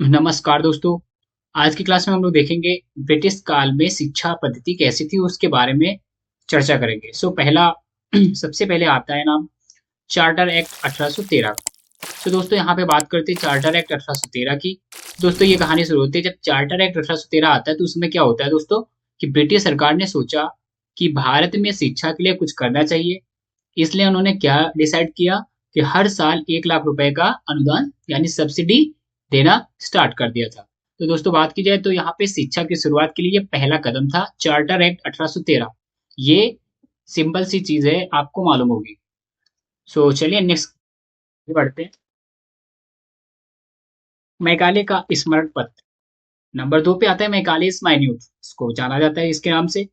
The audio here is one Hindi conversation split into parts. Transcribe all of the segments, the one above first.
नमस्कार दोस्तों। आज की क्लास में हम लोग देखेंगे ब्रिटिश काल में शिक्षा पद्धति कैसी थी उसके बारे में चर्चा करेंगे। पहला सबसे पहले आता है नाम चार्टर एक्ट 1813। दोस्तों यहाँ पे बात करते हैं चार्टर एक्ट 1813 की। दोस्तों ये कहानी शुरू होती है जब चार्टर एक्ट 1813 आता है तो उसमें क्या होता है दोस्तों कि ब्रिटिश सरकार ने सोचा कि भारत में शिक्षा के लिए कुछ करना चाहिए। इसलिए उन्होंने क्या डिसाइड किया कि हर साल 1 लाख रुपए का अनुदान यानी सब्सिडी देना स्टार्ट कर दिया था। तो दोस्तों बात की जाए तो यहाँ पे शिक्षा की शुरुआत के लिए पहला कदम था चार्टर एक्ट 1813। ये सिंपल सी चीज है, आपको मालूम होगी। चलिए नेक्स्ट बढ़ते हैं। मैकाले का स्मरण पत्र नंबर 2 पे आता है। मैकालेस माइन्यूट, इसको जाना जाता है इसके नाम से।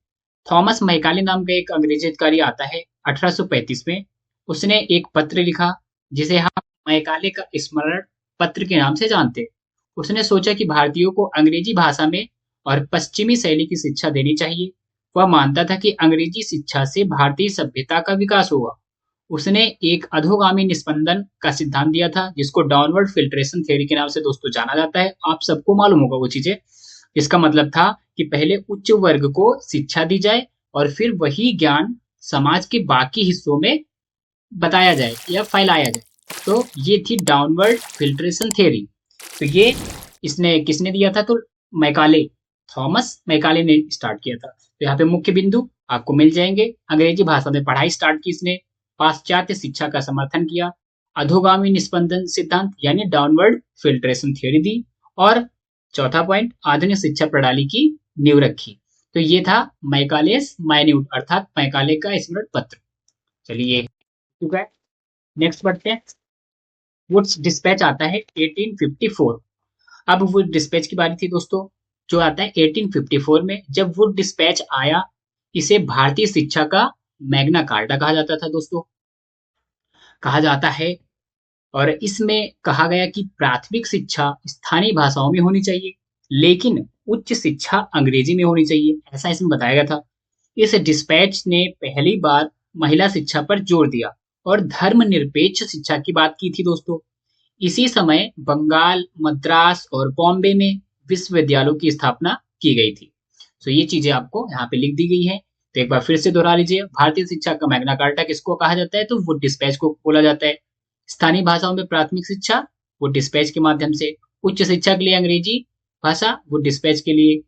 थॉमस मैकाले नाम का एक अंग्रेजी अधिकारी आता है 1835 में। उसने एक पत्र लिखा जिसे हम मैकाले का स्मरण पत्र के नाम से जानते हैं। उसने सोचा कि भारतीयों को अंग्रेजी भाषा में और पश्चिमी शैली की शिक्षा देनी चाहिए। वह मानता था कि अंग्रेजी शिक्षा से भारतीय सभ्यता का विकास होगा। उसने एक अधोगामी निस्पंदन का सिद्धांत दिया था जिसको डाउनवर्ड फिल्ट्रेशन थ्योरी के नाम से दोस्तों जाना जाता है। आप सबको मालूम होगा वो चीजें। इसका मतलब था कि पहले उच्च वर्ग को शिक्षा दी जाए और फिर वही ज्ञान समाज के बाकी हिस्सों में बताया जाए या फैलाया जाए। तो ये थी डाउनवर्ड फिल्ट्रेशन थ्योरी। तो ये इसने किसने दिया था? तो मैकाले, थॉमस मैकाले ने स्टार्ट किया था। तो यहाँ पे मुख्य बिंदु आपको मिल जाएंगे। अंग्रेजी भाषा में पढ़ाई स्टार्ट की इसने, पाश्चात्य शिक्षा का समर्थन किया, अधोगामी निस्पंदन सिद्धांत यानी डाउनवर्ड फिल्ट्रेशन थ्योरी दी, और चौथा पॉइंट आधुनिक शिक्षा प्रणाली की नींव रखी। तो ये था मैकालेस माइन्यूट अर्थात मैकाले का स्मरण पत्र। चलिए चुका है। नेक्स्ट बढ़ते हैं। वुड्स डिस्पैच आता है 1854। अब वुड डिस्पैच की बारी थी दोस्तों, जो आता है 1854 में। जब वुड डिस्पैच आया, इसे भारतीय शिक्षा का मैग्ना कार्टा कहा जाता था दोस्तों, कहा जाता है। और इसमें कहा गया कि प्राथमिक शिक्षा स्थानीय भाषाओं में होनी चाहिए, लेकिन उच्च शिक्षा अंग्रेजी में होनी चाहिए, ऐसा इसमें बताया गया था। इस डिस्पैच ने पहली बार महिला शिक्षा पर जोर दिया और धर्मनिरपेक्ष शिक्षा की बात की थी दोस्तों। इसी समय बंगाल, मद्रास और बॉम्बे में विश्वविद्यालयों की स्थापना की गई थी। ये चीजें आपको यहाँ पे लिख दी गई है। तो एक बार फिर से दोहरा लीजिए। भारतीय शिक्षा का मैग्ना कार्टा किसको कहा जाता है? तो वो डिस्पैच को बोला जाता है। स्थानीय भाषाओं में प्राथमिक शिक्षा वो डिस्पैच के माध्यम से। उच्च शिक्षा के लिए अंग्रेजी भाषा वो डिस्पैच के लिए।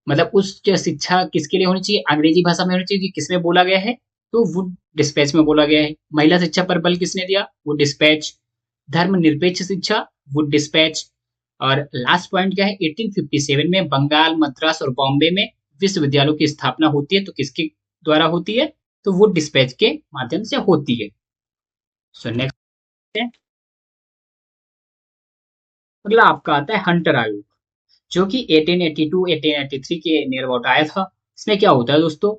मतलब उच्च शिक्षा किसके लिए होनी चाहिए? अंग्रेजी भाषा में होनी चाहिए। किसमें बोला गया है? तो वो डिस्पैच में बोला गया है। महिला शिक्षा पर बल किसने दिया? वो डिस्पैच। धर्मनिरपेक्ष शिक्षा वो डिस्पैच। और लास्ट पॉइंट क्या है? 1857 में बंगाल, मद्रास और बॉम्बे में विश्वविद्यालयों की स्थापना होती है। तो किसके द्वारा होती है? तो वो डिस्पैच के माध्यम से होती है। नेक्स्ट अगला आपका आता है हंटर आयोग, जो कि 1882-1883 के नियर अबाउट आया था। इसमें क्या होता है दोस्तों?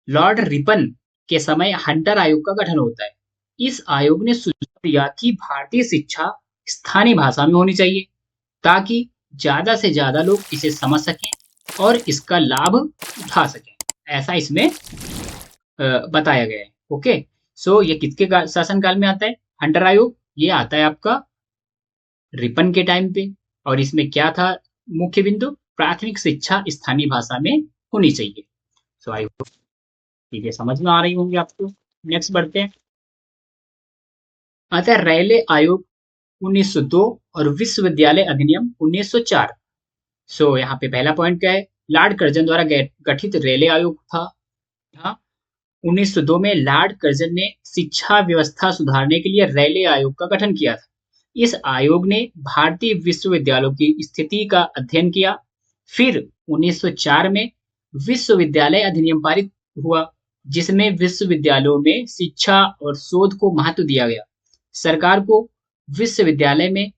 लॉर्ड रिपन के समय हंटर आयोग का गठन होता है। इस आयोग ने सुझाव दिया कि भारतीय शिक्षा स्थानीय भाषा में होनी चाहिए ताकि ज्यादा से ज्यादा लोग इसे समझ सकें और इसका लाभ उठा सकें। ऐसा इसमें बताया गया है। ओके, ये किसके शासनकाल में आता है? हंटर आयोग ये आता है आपका रिपन के टाइम पे। और इसमें क्या था मुख्य बिंदु? प्राथमिक शिक्षा स्थानीय भाषा में होनी चाहिए। आई होप चीजें समझ में आ रही होंगी आपको। नेक्स्ट बढ़ते हैं। आता है रेले आयोग 1902 और विश्वविद्यालय अधिनियम 1904। यहाँ पे पहला पॉइंट क्या है? लॉर्ड कर्जन द्वारा गठित रेले आयोग था। हाँ, 1902 में लॉर्ड कर्जन ने शिक्षा व्यवस्था सुधारने के लिए रेले आयोग का गठन किया था। इस आयोग ने भारतीय विश्वविद्यालयों की स्थिति का अध्ययन किया। फिर 1904 में विश्वविद्यालय अधिनियम पारित हुआ, जिसमें विश्वविद्यालयों में शिक्षा और शोध को महत्व दिया गया। सरकार को विश्वविद्यालय में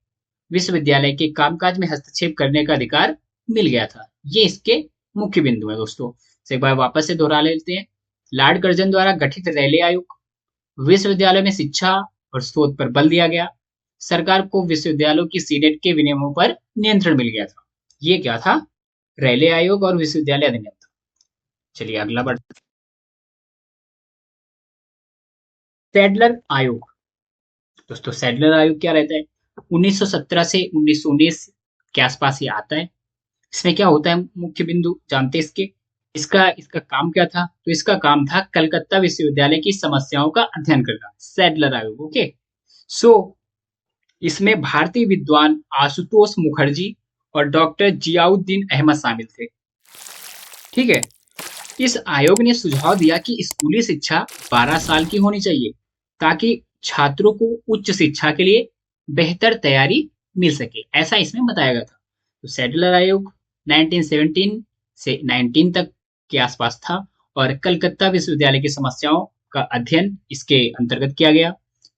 विश्वविद्यालय के कामकाज में हस्तक्षेप करने का अधिकार मिल गया था। ये इसके मुख्य बिंदु है दोस्तों। एक बार वापस से दोहरा लेते हैं। लॉर्ड कर्जन द्वारा गठित रेले आयोग, विश्वविद्यालय में शिक्षा और शोध पर बल दिया गया, सरकार को विश्वविद्यालयों की सीनेट के विनियमों पर नियंत्रण मिल गया था। ये क्या था? रेले आयोग और विश्वविद्यालय अधिनियम था। चलिए अगला बढ़। सैडलर आयोग। दोस्तों सैडलर आयोग क्या रहता है? 1917 से 1919 के आसपास ये आता है। इसमें क्या होता है, मुख्य बिंदु जानते हैं इसके? इसका इसका काम क्या था? तो इसका काम था कलकत्ता विश्वविद्यालय की समस्याओं का अध्ययन करना, सैडलर आयोग। ओके, सो इसमें भारतीय विद्वान आशुतोष मुखर्जी और डॉक्टर जियाउद्दीन अहमद शामिल थे। ठीक है, इस आयोग ने सुझाव दिया कि स्कूली शिक्षा 12 साल की होनी चाहिए ताकि छात्रों को उच्च शिक्षा के लिए बेहतर तैयारी मिल सके, ऐसा इसमें बताया गया था। तो सैडलर आयोग 1917 से 19 तक के आसपास था और कलकत्ता विश्वविद्यालय की समस्याओं का अध्ययन इसके अंतर्गत किया गया।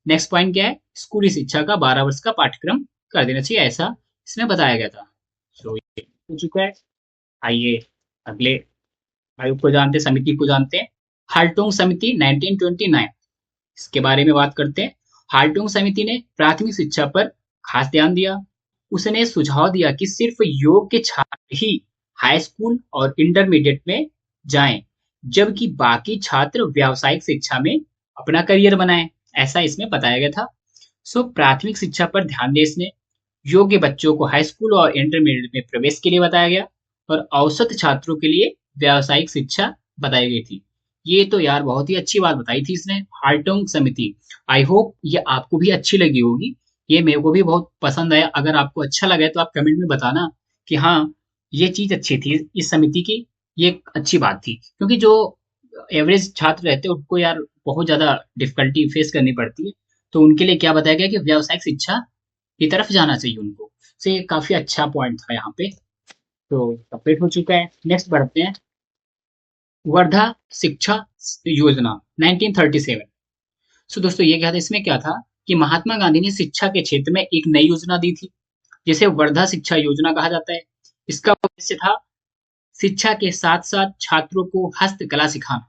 नेक्स्ट पॉइंट क्या है, स्कूली शिक्षा का 12 वर्ष का पाठ्यक्रम कर देना चाहिए, ऐसा इसमें बताया गया था। तो ये हो चुका है। आइए अगले आयोग को जानते हैं, समिति को जानते हैं। हाल्टोंग समिति 1929, इसके बारे में बात करते हैं। हाल्टोंग समिति ने प्राथमिक शिक्षा पर खास ध्यान दिया। उसने सुझाव दिया कि सिर्फ योग्य छात्र ही हाई स्कूल और इंटरमीडिएट में जाएं, जबकि बाकी छात्र व्यावसायिक शिक्षा में अपना करियर बनाएं, ऐसा इसमें बताया गया था। सो प्राथमिक शिक्षा पर ध्यान दें इसने, योग्य बच्चों को हाई स्कूल और इंटरमीडिएट में प्रवेश के लिए बताया गया और औसत छात्रों के लिए व्यावसायिक शिक्षा बताई गई थी। ये तो यार बहुत ही अच्छी बात बताई थी इसने, हाल्टोंग समिति। आई होप ये आपको भी अच्छी लगी होगी, ये मेरे को भी बहुत पसंद आया। अगर आपको अच्छा लगा है तो आप कमेंट में बताना कि हाँ, ये चीज अच्छी थी इस समिति की, ये अच्छी बात थी। क्योंकि जो एवरेज छात्र रहते हैं उनको यार बहुत ज्यादा डिफिकल्टी फेस करनी पड़ती है, तो उनके लिए क्या बताया गया कि व्यावसायिक शिक्षा की तरफ जाना चाहिए उनको। तो ये काफी अच्छा पॉइंट था यहाँ पे। तो कंप्लीट हो चुका है, नेक्स्ट बढ़ते हैं। वर्धा शिक्षा योजना 1937। सो दोस्तों ये क्या था, इसमें क्या था कि महात्मा गांधी ने शिक्षा के क्षेत्र में एक नई योजना दी थी, जिसे वर्धा शिक्षा योजना कहा जाता है। इसका उद्देश्य था शिक्षा के साथ साथ छात्रों को हस्तकला सिखाना।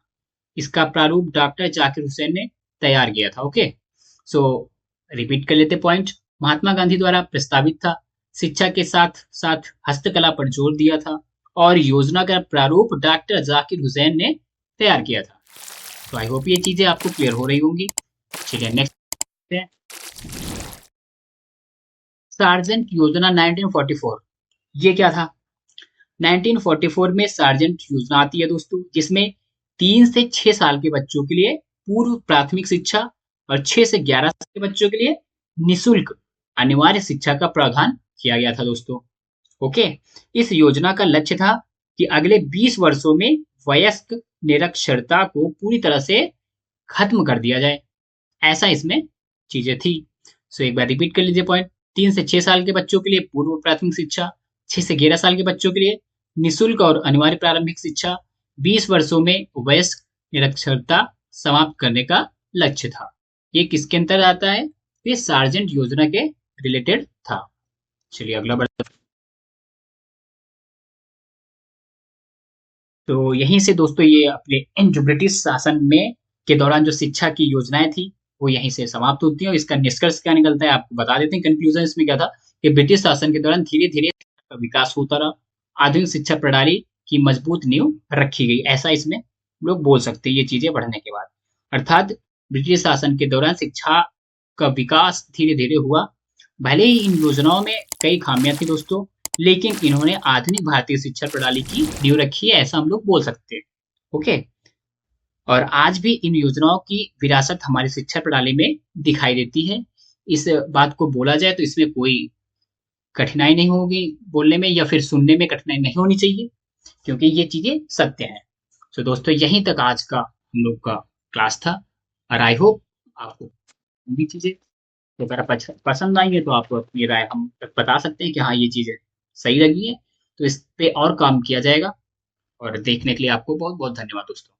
इसका प्रारूप डॉक्टर जाकिर हुसैन ने तैयार किया था। ओके, सो रिपीट कर लेते पॉइंट। महात्मा गांधी द्वारा प्रस्तावित था, शिक्षा के साथ साथ हस्तकला पर जोर दिया था और योजना का प्रारूप डॉक्टर जाकिर हुसैन ने तैयार किया था। तो आई होप ये चीजें आपको क्लियर हो रही होंगी। चलिए नेक्स्ट है सार्जेंट योजना 1944। ये क्या था? 1944 में सार्जेंट योजना आती है दोस्तों, जिसमें 3 से 6 साल के बच्चों के लिए पूर्व प्राथमिक शिक्षा और 6 से 11 साल के बच्चों के लिए निशुल्क अनिवार्य शिक्षा का प्रावधान किया गया था दोस्तों। ओके, इस योजना का लक्ष्य था कि अगले 20 वर्षों में वयस्क निरक्षरता को पूरी तरह से खत्म कर दिया जाए, ऐसा इसमें चीजें थी। सो एक बार रिपीट कर लीजिए पॉइंट। 3 से 6 साल के बच्चों के लिए पूर्व प्राथमिक शिक्षा, 6 से 11 साल के बच्चों के लिए निशुल्क और अनिवार्य प्रारंभिक शिक्षा, 20 वर्षों में वयस्क निरक्षरता समाप्त करने का लक्ष्य था। ये किसके अंतर्गत आता है? ये सार्जेंट योजना के रिलेटेड था। चलिए अगला बढ़ते। तो यहीं से दोस्तों ये अपने इन जो ब्रिटिश शासन में के दौरान जो शिक्षा की योजनाएं थी वो यहीं से समाप्त होती है। और इसका निष्कर्ष क्या निकलता है आपको बता देते हैं। कंक्लूजन इसमें क्या था कि ब्रिटिश शासन के दौरान धीरे धीरे विकास होता रहा, आधुनिक शिक्षा प्रणाली की मजबूत नींव रखी गई, ऐसा इसमें लोग बोल सकते हैं ये चीजें बढ़ने के बाद। अर्थात ब्रिटिश शासन के दौरान शिक्षा का विकास धीरे धीरे हुआ। भले ही इन योजनाओं में कई खामियां थी दोस्तों, लेकिन इन्होंने आधुनिक भारतीय शिक्षा प्रणाली की नींव रखी है, ऐसा हम लोग बोल सकते हैं। ओके, और आज भी इन योजनाओं की विरासत हमारी शिक्षा प्रणाली में दिखाई देती है। इस बात को बोला जाए तो इसमें कोई कठिनाई नहीं होगी बोलने में, या फिर सुनने में कठिनाई नहीं होनी चाहिए, क्योंकि ये चीजें सत्य है। तो दोस्तों यहीं तक आज का हम लोग का क्लास था, और आई होप आपको भी चीजें तो अगर पसंद आई है तो आप अपनी राय हम तक बता सकते हैं कि हाँ ये चीजें सही लगी है, तो इस पे और काम किया जाएगा। और देखने के लिए आपको बहुत बहुत धन्यवाद दोस्तों।